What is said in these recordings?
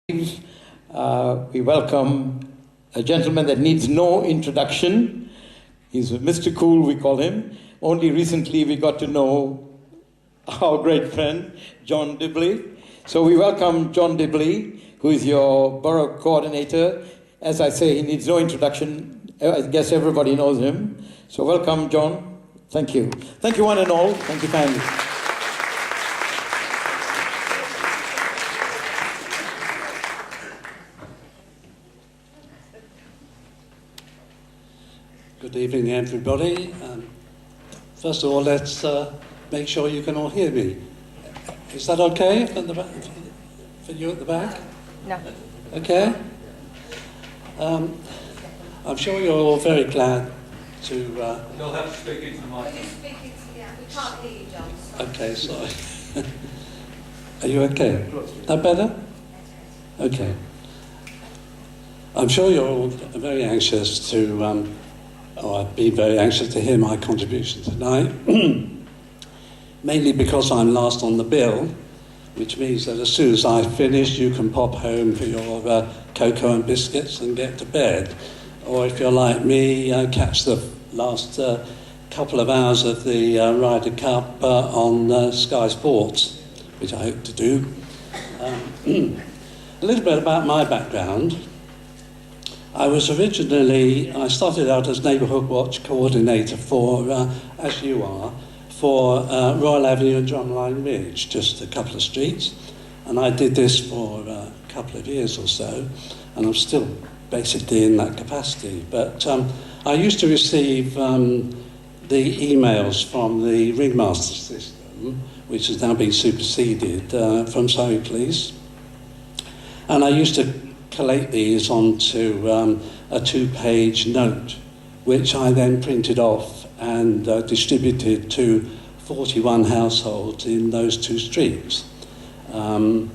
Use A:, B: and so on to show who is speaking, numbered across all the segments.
A: We welcome a gentleman that needs no introduction. He's Mr. Cool, we call him. Only recently we got to know our great friend, John Dibley. So we welcome John Dibley, who is your borough coordinator. As I say, he needs no introduction. I guess everybody knows him. So welcome, John. Thank you. Thank you, one and all. Thank you kindly.
B: Good evening, everybody. First of all, let's make sure you can all hear me. Is that okay for for you at the back?
C: No.
B: Okay. I'm sure you're all very glad to...
D: You'll have to speak into the mic.
C: Will you speak into, yeah, we can't hear you, John. So.
B: Okay, sorry. Are you okay? That better? Okay. I'm sure you're all very anxious to... I'd be very anxious to hear my contribution tonight, mainly because I'm last on the bill, which means that as soon as I finish, you can pop home for your cocoa and biscuits and get to bed. Or if you're like me, catch the last couple of hours of the Ryder Cup on Sky Sports, which I hope to do. A little bit about my background. I started out as Neighbourhood Watch Coordinator for, as you are, for Royal Avenue and Drumline Ridge, just a couple of streets. And I did this for a couple of years or so, and I'm still basically in that capacity. But I used to receive the emails from the Ringmaster system, which has now been superseded from Surrey Police. And I used to collate these onto a 2-page note, which I then printed off and distributed to 41 households in those 2 streets. More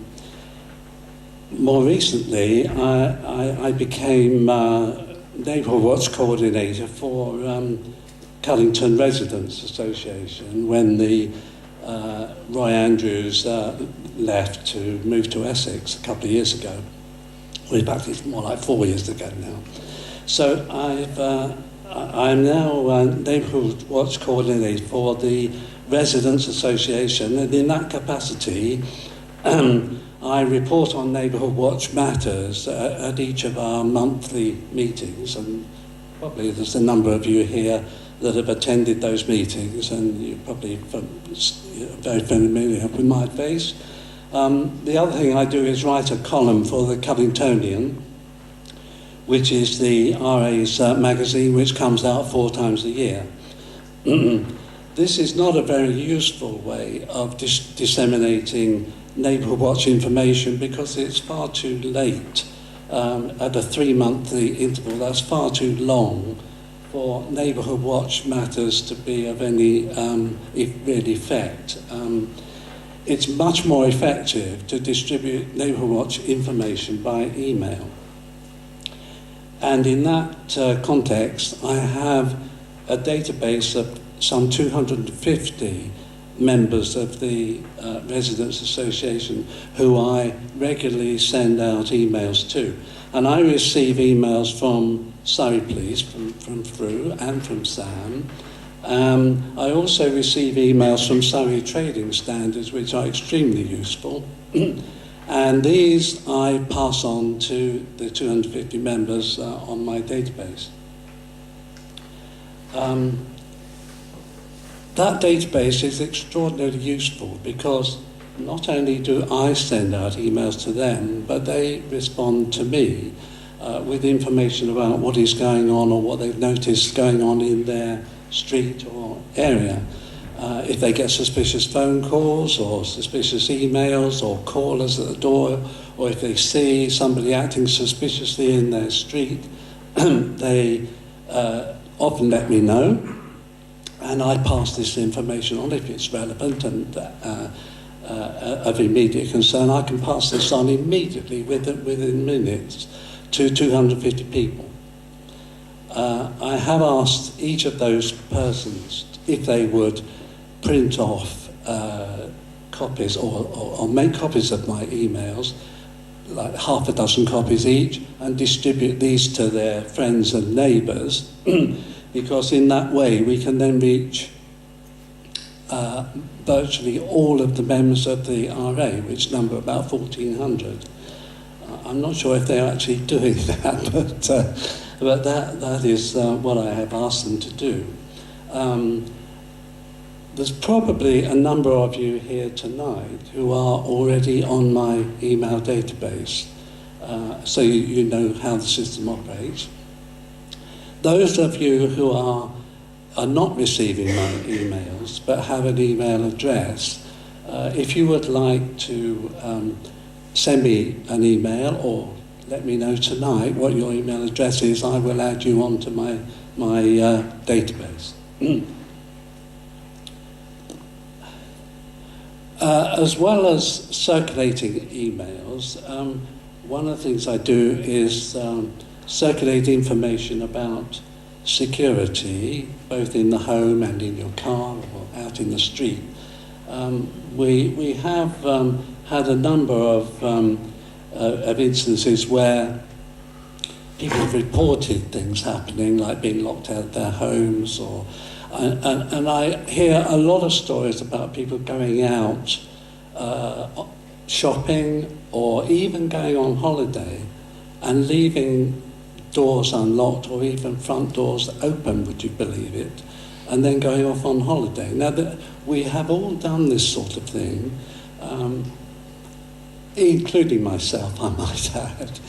B: recently, I became Neighbourhood Watch Coordinator for Cullington Residents Association when the Roy Andrews left to move to Essex a couple of years ago. Well, in fact, it's more like 4 years ago now. So I'm now Neighbourhood Watch Coordinator for the Residents Association, and in that capacity, I report on Neighbourhood Watch matters at each of our monthly meetings, and probably there's a number of you here that have attended those meetings, and you're probably very familiar with my face. The other thing I do is write a column for the Cullingtonian, which is the RA's magazine, which comes out 4 times a year. This is not a very useful way of disseminating Neighbourhood Watch information because it's far too late. At a 3-monthly interval, that's far too long for Neighbourhood Watch matters to be of any real effect. It's much more effective to distribute Neighbourhood Watch information by email. And in that context, I have a database of some 250 members of the Residents Association who I regularly send out emails to. And I receive emails from Surrey Police, from Fru and from Sam. I also receive emails from Surrey Trading Standards, which are extremely useful. And these I pass on to the 250 members on my database. That database is extraordinarily useful because not only do I send out emails to them, but they respond to me with information about what is going on or what they've noticed going on in their street or area. If they get suspicious phone calls or suspicious emails or callers at the door, or if they see somebody acting suspiciously in their street, they often let me know, and I pass this information on if it's relevant and of immediate concern. I can pass this on immediately within minutes to 250 people. I have asked each of those persons if they would print off copies or make copies of my emails like half a dozen copies each and distribute these to their friends and neighbours because in that way we can then reach virtually all of the members of the RA, which number about 1,400. I'm not sure if they're actually doing that, but that is what I have asked them to do. There's probably a number of you here tonight who are already on my email database, so you know how the system operates. Those of you who are not receiving my emails but have an email address, if you would like to send me an email or let me know tonight what your email address is, I will add you onto my database. As well as circulating emails, one of the things I do is circulate information about security, both in the home and in your car or out in the street. We have had a number of instances where people have reported things happening, like being locked out of their homes, and I hear a lot of stories about people going out shopping or even going on holiday and leaving doors unlocked or even front doors open, would you believe it, and then going off on holiday. Now, we have all done this sort of thing, including myself, I might add,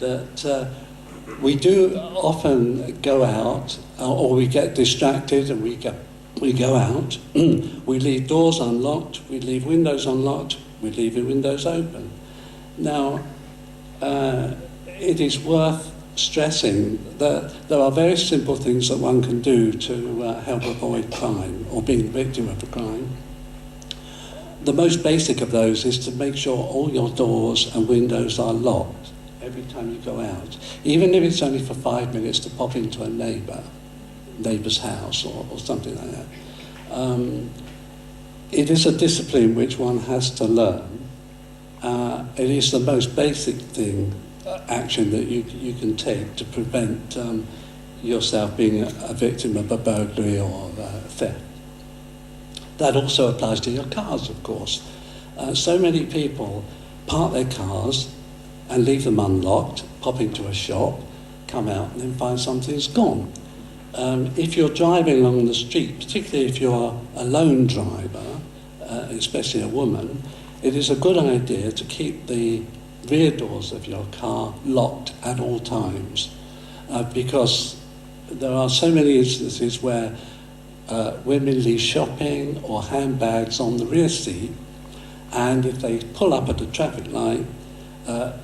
B: that we do often go out or we get distracted and we go out, we leave doors unlocked, we leave windows unlocked, we leave the windows open. Now, it is worth stressing that there are very simple things that one can do to help avoid crime or being a victim of a crime. The most basic of those is to make sure all your doors and windows are locked every time you go out, even if it's only for 5 minutes to pop into a neighbour's house or something like that. It is a discipline which one has to learn. It is the most basic action that you can take to prevent yourself being a victim of a burglary or theft. That also applies to your cars, of course. So many people park their cars and leave them unlocked, pop into a shop, come out and then find something's gone. If you're driving along the street, particularly if you're a lone driver, especially a woman, it is a good idea to keep the rear doors of your car locked at all times, because there are so many instances where women leave shopping or handbags on the rear seat, and if they pull up at a traffic light,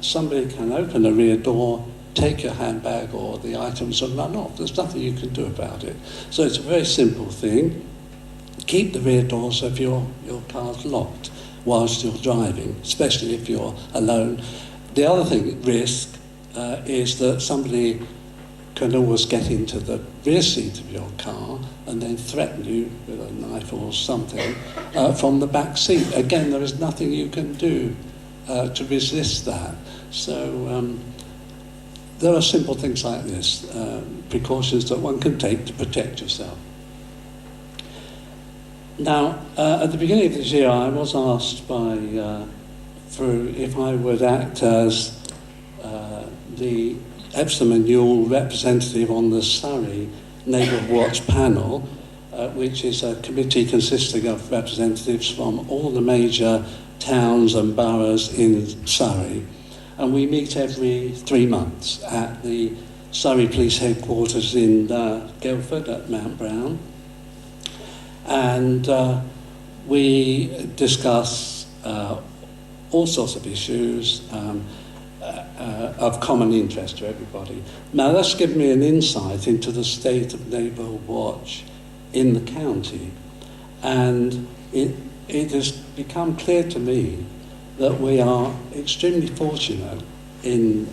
B: somebody can open the rear door, take your handbag or the items and run off. There's nothing you can do about it. So it's a very simple thing. Keep the rear doors of your cars locked whilst you're driving, especially if you're alone. The other risk is that somebody can always get into the rear seat of your car and then threaten you with a knife or something from the back seat. Again, there is nothing you can do to resist that. So there are simple things like this, precautions that one can take to protect yourself. Now, at the beginning of this year, I was asked by Fru if I would act as the Epsom Ewell representative on the Surrey Neighbourhood Watch panel, which is a committee consisting of representatives from all the major towns and boroughs in Surrey. And we meet every 3 months at the Surrey Police Headquarters in Guildford at Mount Brown. And we discuss all sorts of issues of common interest to everybody. Now that's given me an insight into the state of Neighbourhood Watch in the county. And it has become clear to me that we are extremely fortunate in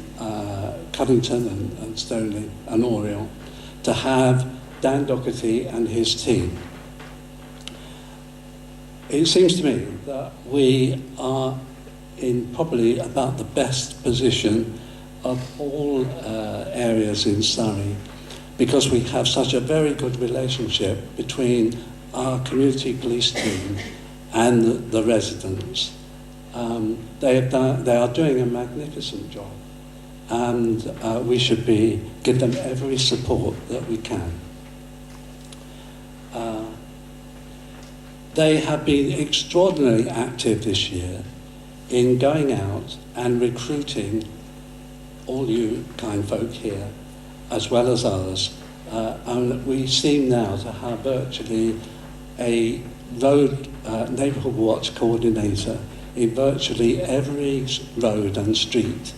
B: Cuddington and Stoneleigh and Oriel to have Dan Doherty and his team. It seems to me that we are in probably about the best position of all areas in Surrey, because we have such a very good relationship between our community police team and the residents. They are doing a magnificent job, and we should give them every support that we can. They have been extraordinarily active this year in going out and recruiting all you kind folk here, as well as others. And we seem now to have virtually a road neighbourhood watch coordinator in virtually every road and street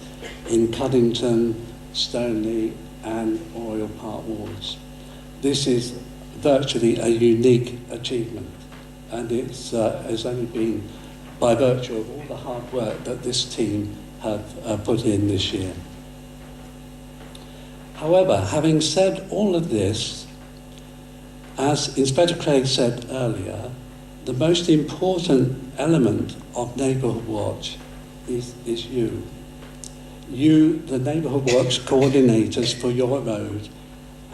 B: in Cuddington, Stoneleigh and Oriel Park wards. This is virtually a unique achievement, and it's has only been by virtue of all the hard work that this team have put in this year. However, having said all of this, as Inspector Craig said earlier, the most important element of Neighbourhood Watch is you. You, the Neighbourhood Watch coordinators for your road,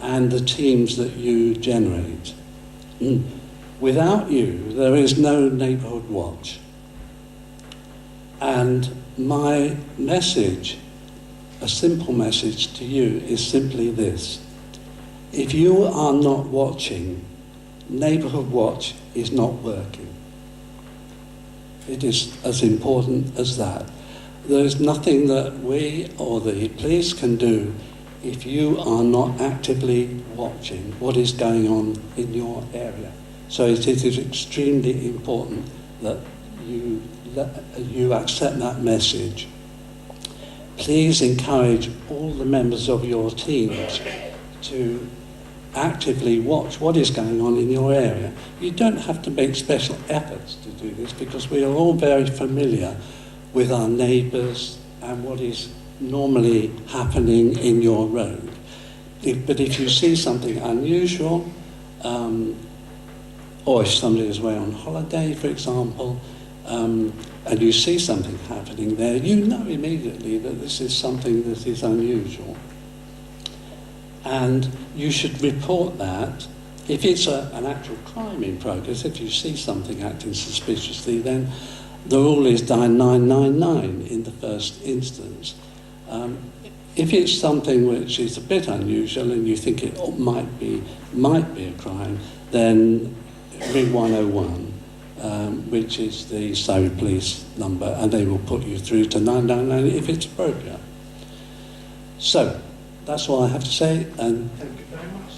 B: and the teams that you generate. Without you, there is no Neighbourhood Watch. And my message, a simple message to you, is simply this. If you are not watching, Neighbourhood Watch is not working. It is as important as that. There is nothing that we or the police can do if you are not actively watching what is going on in your area. So it is extremely important that you accept that message. Please encourage all the members of your teams to actively watch what is going on in your area. You don't have to make special efforts to do this, because we are all very familiar with our neighbours and what is normally happening in your road. But if you see something unusual, or if somebody is away on holiday, for example, and you see something happening there, you know immediately that this is something that is unusual. And you should report that. If it's an actual crime in progress, if you see something acting suspiciously, then the rule is dial 999 in the first instance. If it's something which is a bit unusual and you think it might be a crime, then ring 101, which is the Surrey Police number, and they will put you through to 999 if it's appropriate. So, that's all I have to say, and thank you very much.